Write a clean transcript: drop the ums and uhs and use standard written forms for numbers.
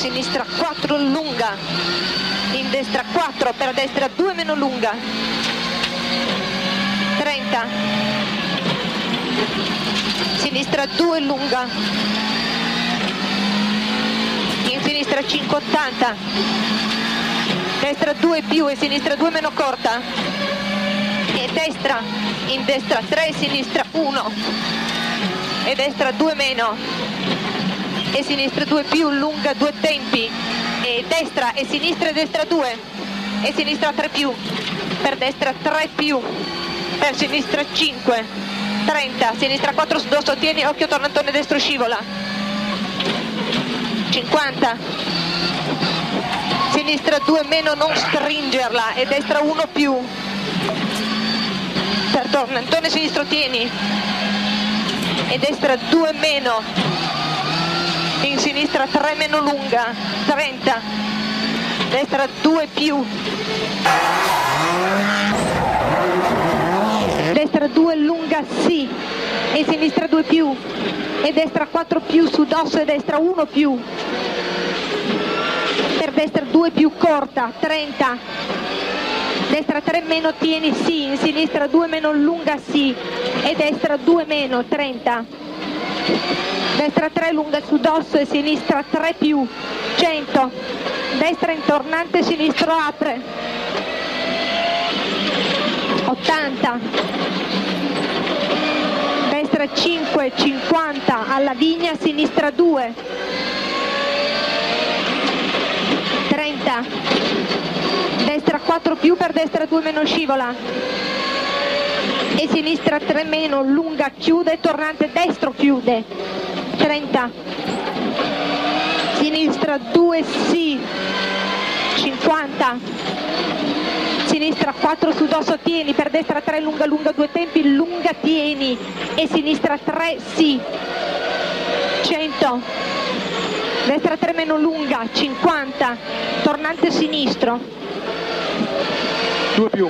sinistra 4 lunga, in destra 4, per destra 2 meno lunga, 30, sinistra 2 lunga, in sinistra 5, 80, destra 2 più e sinistra 2 meno corta, e destra, in destra 3, sinistra 1, e destra 2 meno, e sinistra 2 più, lunga 2 tempi, e destra 2, e sinistra 3 più, per destra 3 più, per sinistra 5, 30, sinistra 4 su dosso, tieni, occhio tornantone destro scivola, 50, sinistra 2 meno, non stringerla, e destra 1 più, per tornantone sinistro tieni, e destra 2 meno, in sinistra 3 meno lunga, 30, destra 2 più, destra 2 lunga sì, e sinistra 2 più, e destra 4 più su dosso, e destra 1 più, per destra 2 più corta, 30, destra 3 meno tieni sì, in sinistra 2 meno lunga sì, e destra 2 meno, 30, destra 3 lunga su dosso e sinistra 3 più, 100, destra intornante, sinistro apre, 80, destra 5, 50, alla vigna, sinistra 2, 30, destra 4 più, per destra 2 meno scivola, e sinistra 3 meno, lunga chiude, tornante destro chiude, 30, sinistra 2 sì, 50, sinistra 4 su dosso tieni, per destra 3 lunga lunga 2 tempi, lunga tieni, e sinistra 3 sì, 100, destra 3 meno lunga, 50, tornante sinistro, 2 più.